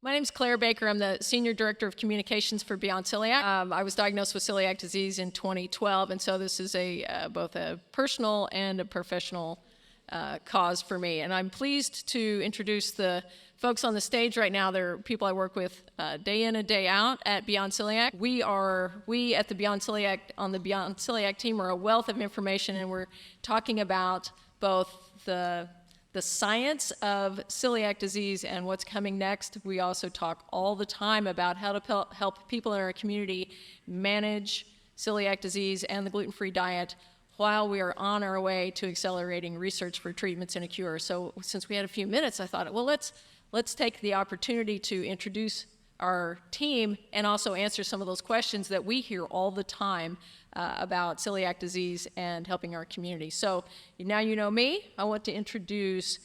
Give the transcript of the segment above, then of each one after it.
My name's Claire Baker. I'm the Senior Director of Communications for Beyond Celiac. I was diagnosed with celiac disease in 2012, and so this is both a personal and a professional cause for me. And I'm pleased to introduce the folks on the stage right now. They're people I work with day in and day out at Beyond Celiac. We at the Beyond Celiac team are a wealth of information, and we're talking about both the science of celiac disease and what's coming next. We also talk all the time about how to help people in our community manage celiac disease and the gluten-free diet while we are on our way to accelerating research for treatments and a cure. So since we had a few minutes, I thought, well, let's take the opportunity to introduce our team and also answer some of those questions that we hear all the time about celiac disease and helping our community. So now you know me. I want to introduce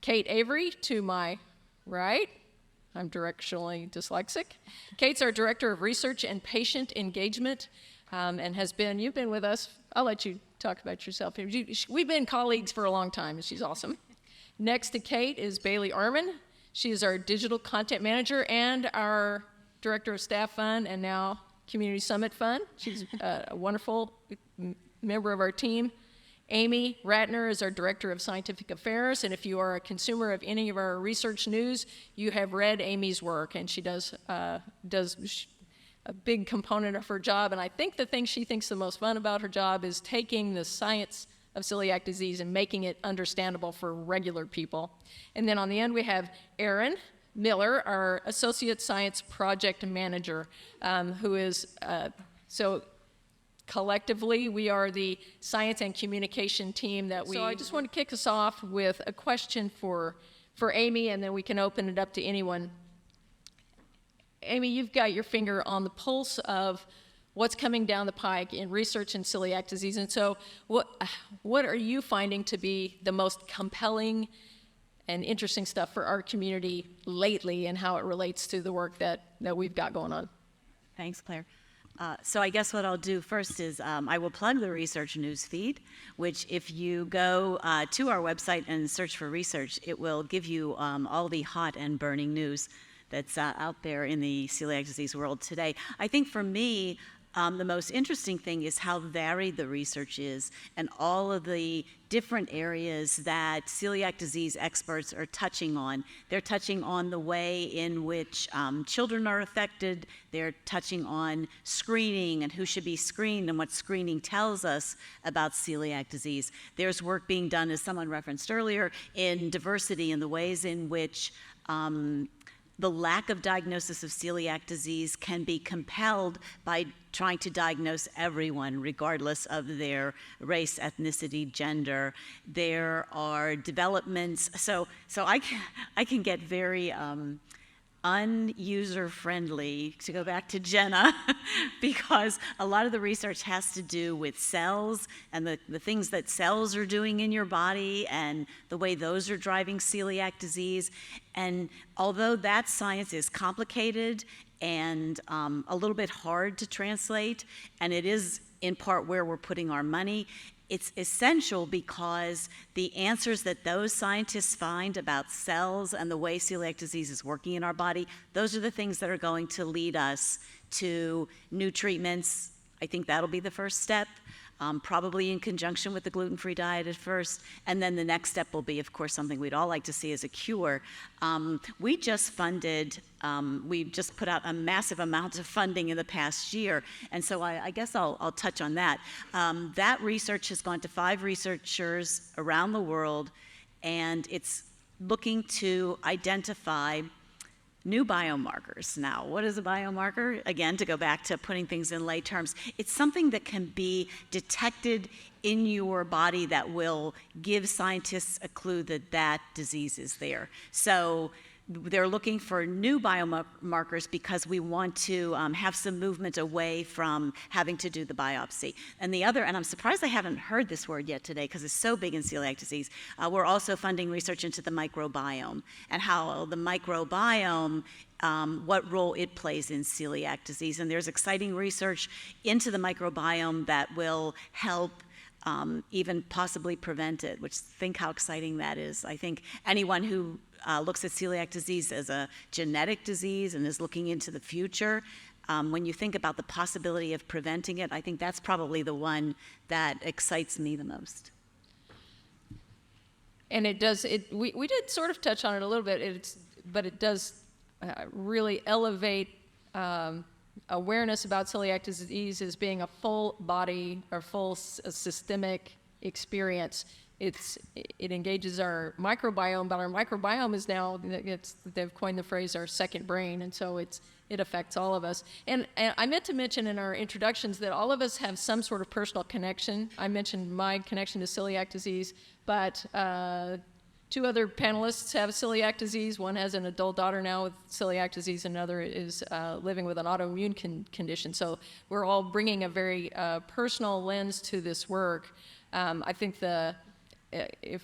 Kate Avery to my right. I'm directionally dyslexic. Kate's our Director of Research and Patient Engagement and you've been with us. I'll let you talk about yourself. We've been colleagues for a long time, and she's awesome. Next to Kate is Bailey Arman. She is our Digital Content Manager and our Director of Staff Fund and now Community Summit Fund. She's a wonderful member of our team. Amy Ratner is our Director of Scientific Affairs, and if you are a consumer of any of our research news, you have read Amy's work, and she does a big component of her job. And I think the thing she thinks the most fun about her job is taking the science of celiac disease and making it understandable for regular people. And then on the end we have Erin Miller, our Associate Science Project Manager, who is, so collectively we are the science and communication team that So I just want to kick us off with a question for Amy, and then we can open it up to anyone. Amy, you've got your finger on the pulse of what's coming down the pike in research in celiac disease, and so what are you finding to be the most compelling and interesting stuff for our community lately and how it relates to the work that we've got going on? Thanks, Claire. So I guess what I'll do first is I will plug the research news feed, which if you go to our website and search for research, it will give you all the hot and burning news that's out there in the celiac disease world today. I think for me, the most interesting thing is how varied the research is and all of the different areas that celiac disease experts are touching on. They're touching on the way in which children are affected. They're touching on screening and who should be screened and what screening tells us about celiac disease. There's work being done, as someone referenced earlier, in diversity and the ways in which the lack of diagnosis of celiac disease can be compelled by trying to diagnose everyone, regardless of their race, ethnicity, gender. There are developments, so I can get very unuser-friendly, to go back to Jenna, because a lot of the research has to do with cells and the things that cells are doing in your body and the way those are driving celiac disease. And although that science is complicated and a little bit hard to translate, and it is in part where we're putting our money, it's essential because the answers that those scientists find about cells and the way celiac disease is working in our body, those are the things that are going to lead us to new treatments. I think that'll be the first step, probably in conjunction with the gluten-free diet at first. And then the next step will be, of course, something we'd all like to see as a cure. We just put out a massive amount of funding in the past year. And so I guess I'll touch on that. That research has gone to 5 researchers around the world, and it's looking to identify new biomarkers. Now, what is a biomarker? Again, to go back to putting things in lay terms, it's something that can be detected in your body that will give scientists a clue that that disease is there. So they're looking for new biomarkers because we want to have some movement away from having to do the biopsy. And I'm surprised I haven't heard this word yet today because it's so big in celiac disease. We're also funding research into the microbiome and how the microbiome, what role it plays in celiac disease. And there's exciting research into the microbiome that will help even possibly prevent it, which think how exciting that is. I think anyone who looks at celiac disease as a genetic disease and is looking into the future. When you think about the possibility of preventing it, I think that's probably the one that excites me the most. And it does, we did sort of touch on it a little bit, but it does really elevate awareness about celiac disease as being a full body or full systemic experience. It engages our microbiome, but our microbiome is now, they've coined the phrase our second brain, and so it affects all of us. And I meant to mention in our introductions that all of us have some sort of personal connection. I mentioned my connection to celiac disease, but two other panelists have celiac disease. One has an adult daughter now with celiac disease, another is living with an autoimmune condition. So we're all bringing a very personal lens to this work. I think if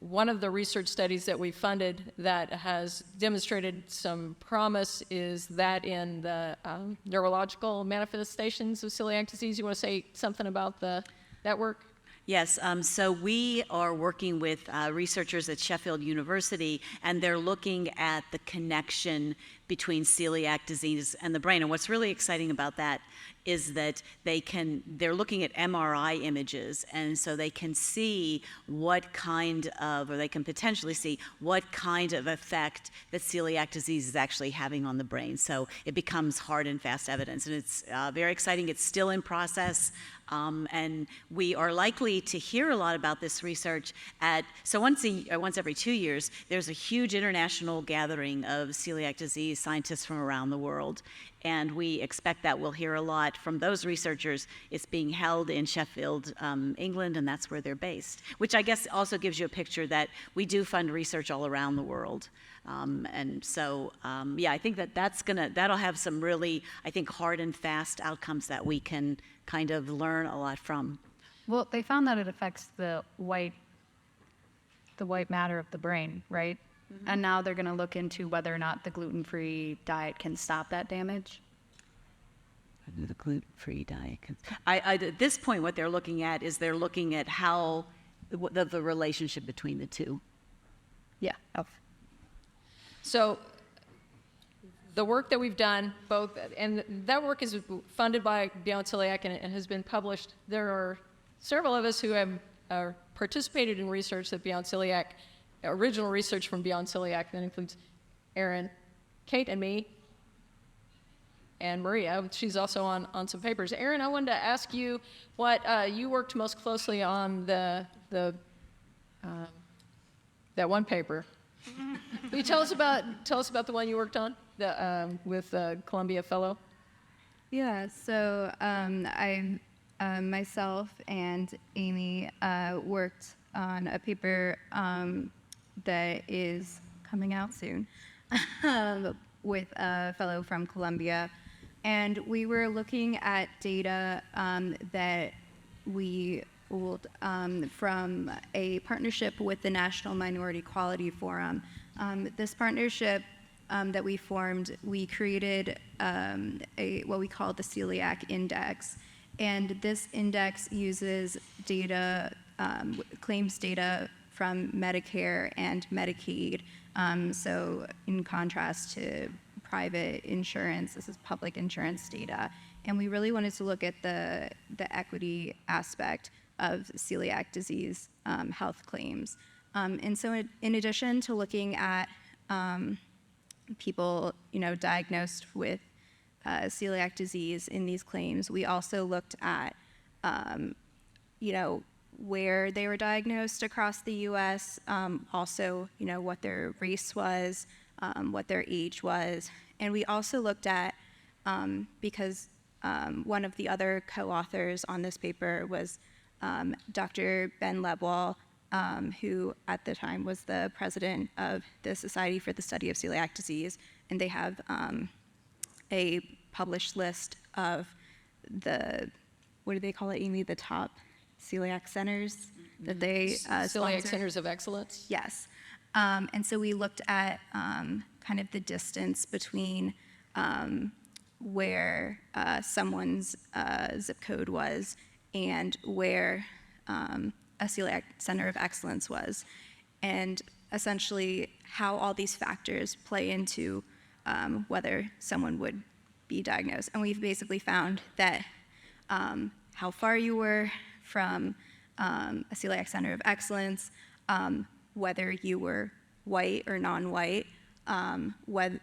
one of the research studies that we funded that has demonstrated some promise is that in the neurological manifestations of celiac disease. You want to say something about that work? Yes, so we are working with researchers at Sheffield University, and they're looking at the connection between celiac disease and the brain. And what's really exciting about that is that they're looking at MRI images, and so they can see they can potentially see what kind of effect that celiac disease is actually having on the brain. So it becomes hard and fast evidence, and it's very exciting. It's still in process. And we are likely to hear a lot about this research once every 2 years, there's a huge international gathering of celiac disease scientists from around the world. And we expect that we'll hear a lot from those researchers. It's being held in Sheffield, England, and that's where they're based, which I guess also gives you a picture that we do fund research all around the world. I think that'll have some really, I think, hard and fast outcomes that we can kind of learn a lot from. Well, they found that it affects the white matter of the brain, right? Mm-hmm. And now they're going to look into whether or not the gluten-free diet can stop that damage. The gluten-free diet can. At this point, what they're looking at is how the relationship between the two. Yeah. Oh. So the work that we've done, and that work is funded by Beyond Celiac and has been published. There are several of us who have participated in research that Beyond Celiac, original research from Beyond Celiac, that includes Erin, Kate, and me, and Maria. She's also on some papers. Erin, I wanted to ask you what you worked most closely on that one paper. Will you tell us about the one you worked on with Columbia fellow? Yeah, so I myself and Amy worked on a paper that is coming out soon with a fellow from Columbia, and we were looking at data that we pulled from a partnership with the National Minority Quality Forum. This partnership that we formed, we created what we call the Celiac Index. And this index uses data, claims data from Medicare and Medicaid. So in contrast to private insurance, this is public insurance data. And we really wanted to look at the equity aspect of celiac disease health claims. And so in addition to looking at people, diagnosed with celiac disease in these claims, we also looked at, where they were diagnosed across the U.S., also, what their race was, what their age was. And we also looked at, because one of the other co-authors on this paper was Dr. Ben Lebwell, who at the time was the president of the Society for the Study of Celiac Disease, and they have a published list of what do they call it, Amy, the top celiac centers that they Celiac sponsor. Centers of Excellence? Yes. And so we looked at kind of the distance between where someone's zip code was and where a celiac center of excellence was. And essentially how all these factors play into whether someone would be diagnosed. And we've basically found that how far you were from a celiac center of excellence, whether you were white or non-white, whether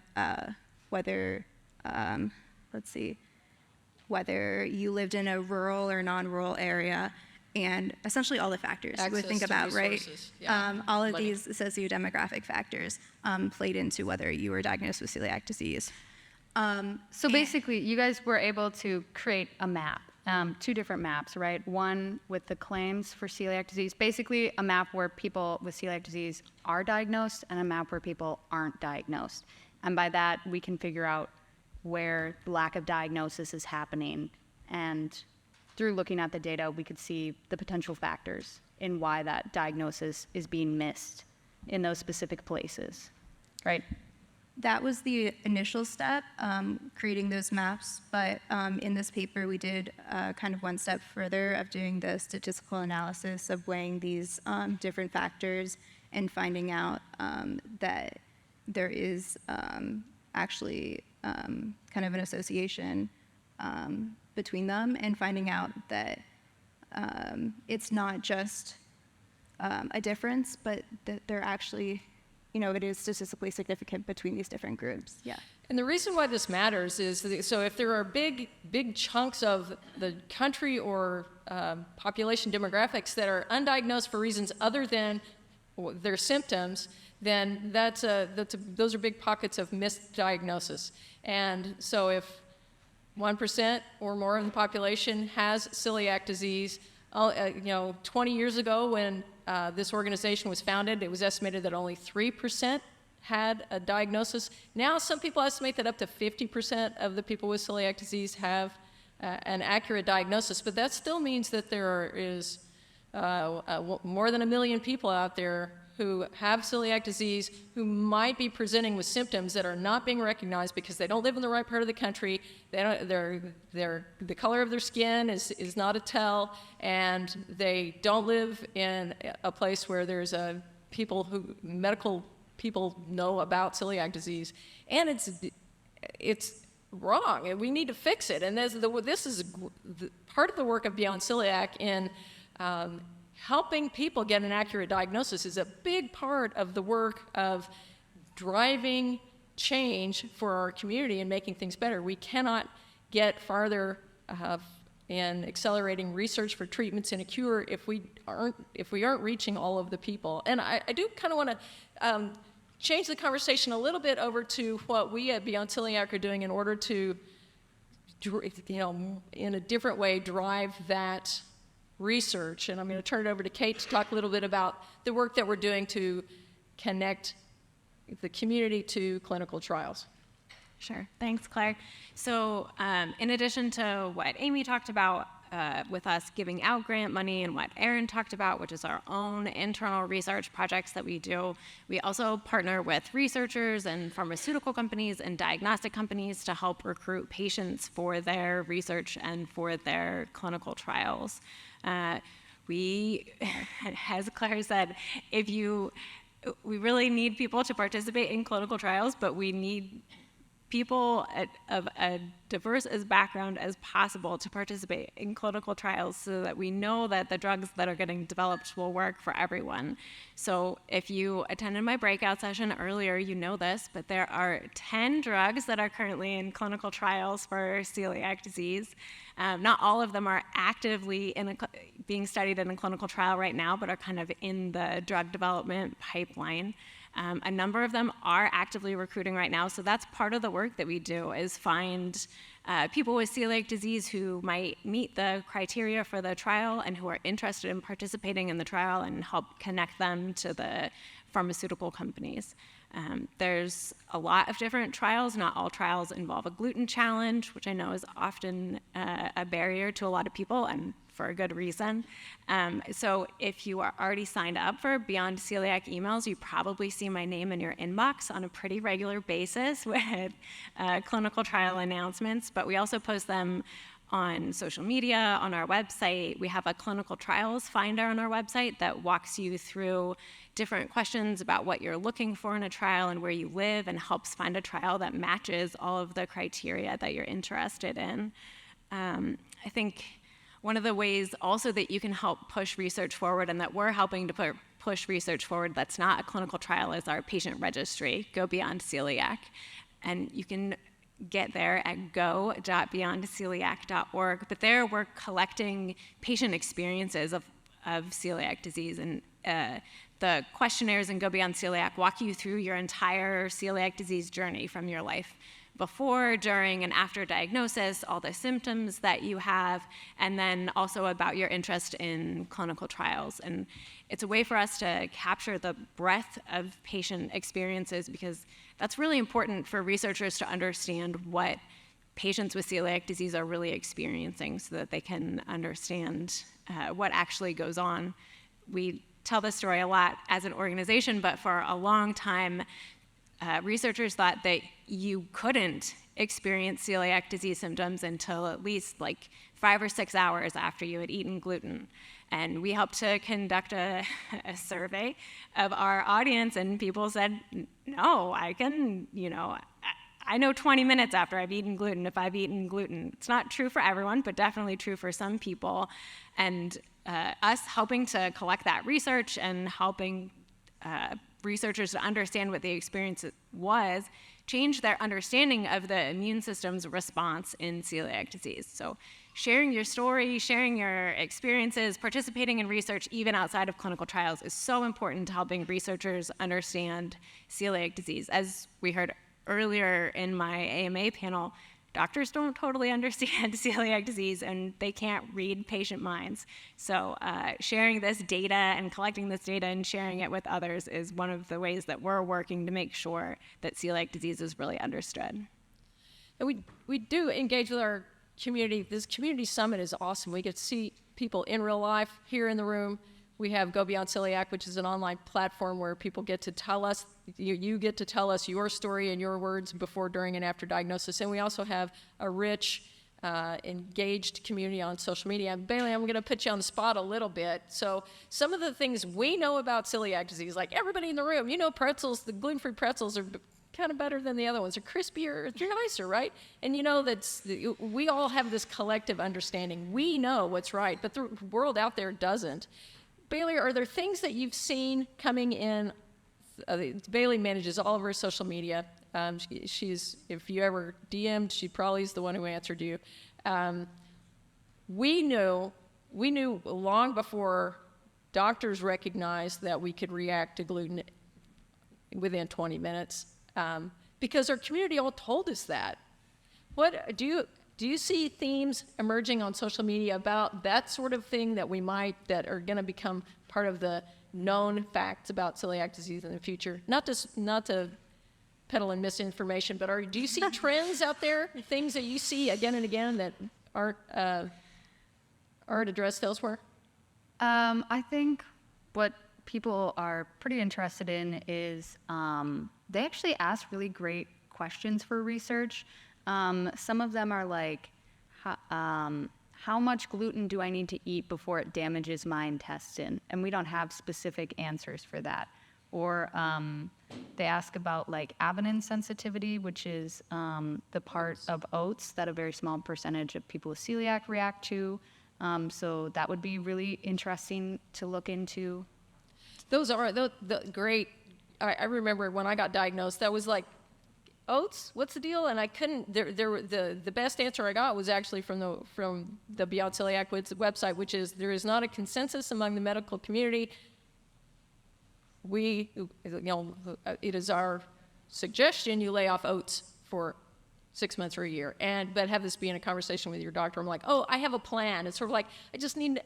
whether you lived in a rural or non-rural area, and essentially all the factors you would think about, right? Yeah. All of these sociodemographic factors played into whether you were diagnosed with celiac disease. So basically, you guys were able to create a map, 2 different maps, right? One with the claims for celiac disease, basically a map where people with celiac disease are diagnosed, and a map where people aren't diagnosed. And by that, we can figure out where lack of diagnosis is happening. And through looking at the data, we could see the potential factors in why that diagnosis is being missed in those specific places, right? That was the initial step, creating those maps, but in this paper we did kind of one step further of doing the statistical analysis of weighing these different factors and finding out that there is actually kind of an association between them, and finding out that it's not just a difference, but that they're actually, it is statistically significant between these different groups. Yeah. And the reason why this matters is that, so if there are big chunks of the country or population demographics that are undiagnosed for reasons other than their symptoms, then those are big pockets of misdiagnosis. And so if 1% or more of the population has celiac disease, 20 years ago when this organization was founded, it was estimated that only 3% had a diagnosis. Now some people estimate that up to 50% of the people with celiac disease have an accurate diagnosis, but that still means that there is more than 1 million people out there who have celiac disease, who might be presenting with symptoms that are not being recognized because they don't live in the right part of the country. The color of their skin is not a tell, and they don't live in a place where there's medical people know about celiac disease, and it's wrong, and we need to fix it. And this is part of the work of Beyond Celiac in helping people get an accurate diagnosis is a big part of the work of driving change for our community and making things better. We cannot get farther in accelerating research for treatments and a cure if we aren't reaching all of the people. And I do kind of want to change the conversation a little bit over to what we at Beyond Celiac are doing in order to, in a different way, drive that research. And I'm going to turn it over to Kate to talk a little bit about the work that we're doing to connect the community to clinical trials. Sure. Thanks, Claire. So in addition to what Amy talked about with us giving out grant money and what Erin talked about, which is our own internal research projects that we do, we also partner with researchers and pharmaceutical companies and diagnostic companies to help recruit patients for their research and for their clinical trials. We, as Claire said, we really need people to participate in clinical trials, but we need people of a diverse as background as possible to participate in clinical trials so that we know that the drugs that are getting developed will work for everyone. So if you attended my breakout session earlier, you know this, but there are 10 drugs that are currently in clinical trials for celiac disease. Not all of them are actively being studied in a clinical trial right now, but are kind of in the drug development pipeline. A number of them are actively recruiting right now, so that's part of the work that we do, is find people with celiac disease who might meet the criteria for the trial and who are interested in participating in the trial and help connect them to the pharmaceutical companies. There's a lot of different trials. Not all trials involve a gluten challenge, which I know is often a barrier to a lot of people, and for a good reason. So if you are already signed up for Beyond Celiac emails, you probably see my name in your inbox on a pretty regular basis with clinical trial announcements, but we also post them on social media, on our website. We have a clinical trials finder on our website that walks you through different questions about what you're looking for in a trial and where you live, and helps find a trial that matches all of the criteria that you're interested in. I think one of the ways also that you can help push research forward, and that we're helping to push research forward that's not a clinical trial, is our patient registry, Go Beyond Celiac. And you can get there at go.beyondceliac.org. But there we're collecting patient experiences of celiac disease. And the questionnaires in Go Beyond Celiac walk you through your entire celiac disease journey, from your life before, during, and after diagnosis, all the symptoms that you have, and then also about your interest in clinical trials. And it's a way for us to capture the breadth of patient experiences, because that's really important for researchers to understand what patients with celiac disease are really experiencing, so that they can understand what actually goes on. We tell this story a lot as an organization, but for a long time, researchers thought that you couldn't experience celiac disease symptoms until at least like 5 or 6 hours after you had eaten gluten. And we helped to conduct a survey of our audience, and people said, no, I can, I know 20 minutes after I've eaten gluten if I've eaten gluten. It's not true for everyone, but definitely true for some people. And us helping to collect that research and helping researchers to understand what the experience was changed their understanding of the immune system's response in celiac disease. So sharing your story, sharing your experiences, participating in research even outside of clinical trials is so important to helping researchers understand celiac disease. As we heard earlier in my AMA panel, doctors don't totally understand celiac disease, and they can't read patient minds. So sharing this data and collecting this data and sharing it with others is one of the ways that we're working to make sure that celiac disease is really understood. And we do engage with our community. This community summit is awesome. We get to see people in real life here in the room. We have Go Beyond Celiac, which is an online platform where people get to tell us, you get to tell us your story in your words before, during, and after diagnosis. And we also have a rich, engaged community on social media. And Bailey, I'm going to put you on the spot a little bit. So some of the things we know about celiac disease, like everybody in the room, pretzels, the gluten-free pretzels are kind of better than the other ones. They're crispier, they're nicer, right? And we all have this collective understanding. We know what's right, but the world out there doesn't. Bailey, are there things that you've seen coming in? Bailey manages all of her social media. She's, if you ever DM'd, she probably is the one who answered you. We knew long before doctors recognized that we could react to gluten within 20 minutes, because our community all told us that. What do you see themes emerging on social media about that sort of thing that are going to become part of the known facts about celiac disease in the future? Not to peddle in misinformation, but do you see trends out there, things that you see again and again that aren't addressed elsewhere? I think what people are pretty interested in is they actually ask really great questions for research. Some of them are like, how much gluten do I need to eat before it damages my intestine? And we don't have specific answers for that. Or they ask about like avenine sensitivity, which is the part of oats that a very small percentage of people with celiac react to. So that would be really interesting to look into. Those are the great. I remember when I got diagnosed, that was like, oats, what's the deal? And I couldn't. The best answer I got was actually from the Beyond Celiac website, which is there is not a consensus among the medical community. It is our suggestion you lay off oats for 6 months or a year, but have this be in a conversation with your doctor. I'm like, oh, I have a plan. It's sort of like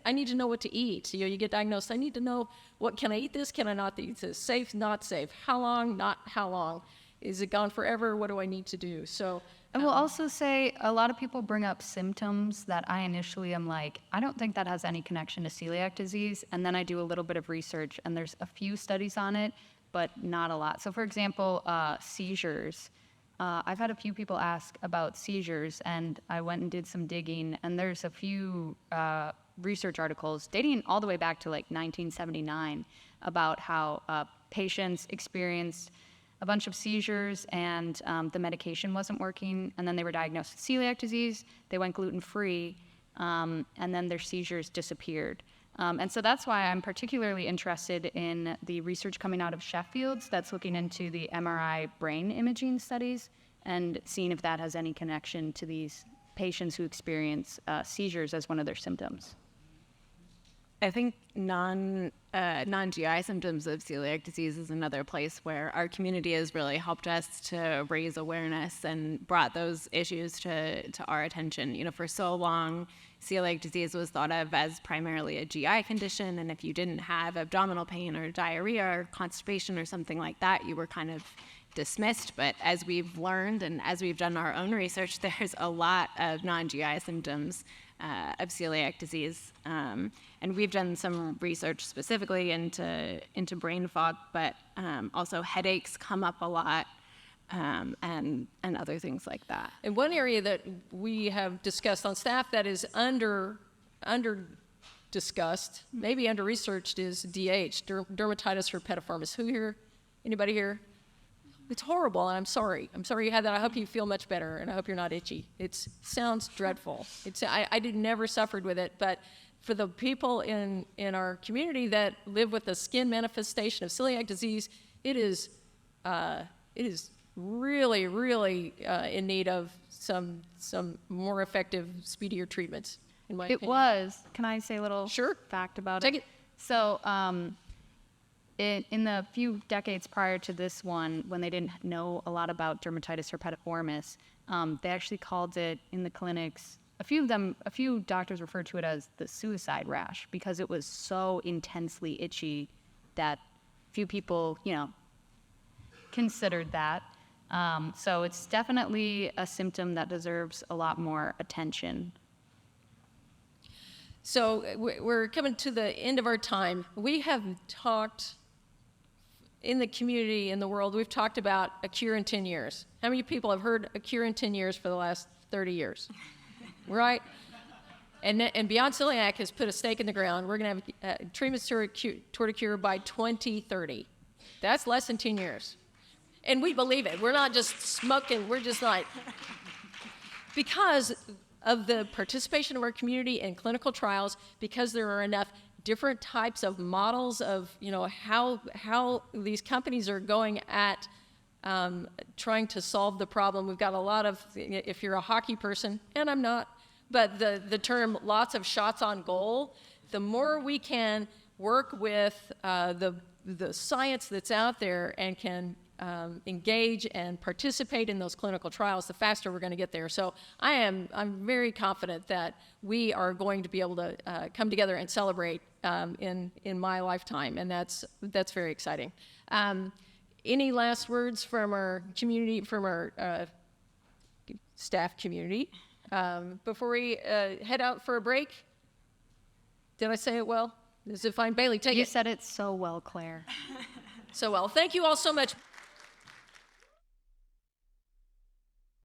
I need to know what to eat. You get diagnosed. I need to know can I eat this? Can I not eat this? Safe, not safe. How long? Not how long. Is it gone forever? What do I need to do? So. I will also say a lot of people bring up symptoms that I initially am like, I don't think that has any connection to celiac disease. And then I do a little bit of research, and there's a few studies on it, but not a lot. So for example, seizures. I've had a few people ask about seizures, and I went and did some digging, and there's a few research articles dating all the way back to like 1979 about how patients experienced a bunch of seizures and the medication wasn't working, and then they were diagnosed with celiac disease, they went gluten-free, and then their seizures disappeared. And so that's why I'm particularly interested in the research coming out of Sheffield's that's looking into the MRI brain imaging studies and seeing if that has any connection to these patients who experience seizures as one of their symptoms. I think non-GI symptoms of celiac disease is another place where our community has really helped us to raise awareness and brought those issues to our attention. You know, for so long, celiac disease was thought of as primarily a GI condition, and if you didn't have abdominal pain or diarrhea or constipation or something like that, you were kind of dismissed. But as we've learned and as we've done our own research, there's a lot of non-GI symptoms of celiac disease. And we've done some research specifically into brain fog, but also headaches come up a lot, and other things like that. And one area that we have discussed on staff that is under discussed, maybe under researched, is DH, dermatitis herpetiformis. Who here? Anybody here? It's horrible, and I'm sorry. I'm sorry you had that. I hope you feel much better, and I hope you're not itchy. It sounds dreadful. I never suffered with it, but for the people in our community that live with a skin manifestation of celiac disease, it is really, really in need of some more effective, speedier treatments, in my opinion. It was. Can I say a little Sure. fact about Take it? So in the few decades prior to this one, when they didn't know a lot about dermatitis herpetiformis, they actually called it in the clinics, a few doctors referred to it as the suicide rash because it was so intensely itchy that few people, considered that. So it's definitely a symptom that deserves a lot more attention. So we're coming to the end of our time. We have talked in the community, in the world, we've talked about a cure in 10 years. How many people have heard a cure in 10 years for the last 30 years? Right? And Beyond Celiac has put a stake in the ground. We're going to have treatments toward a cure by 2030. That's less than 10 years. And we believe it. We're not just smoking. We're just like, because of the participation of our community in clinical trials, because there are enough different types of models of how these companies are going at trying to solve the problem. We've got a lot of, if you're a hockey person, and I'm not, but the term lots of shots on goal, the more we can work with the science that's out there and can engage and participate in those clinical trials, the faster we're going to get there. So I'm very confident that we are going to be able to come together and celebrate in my lifetime, and that's very exciting. Any last words from our community, from our staff community, before we head out for a break? Did I say it well? Is it fine? Bailey, take it. You said it so well, Claire. So well. Thank you all so much.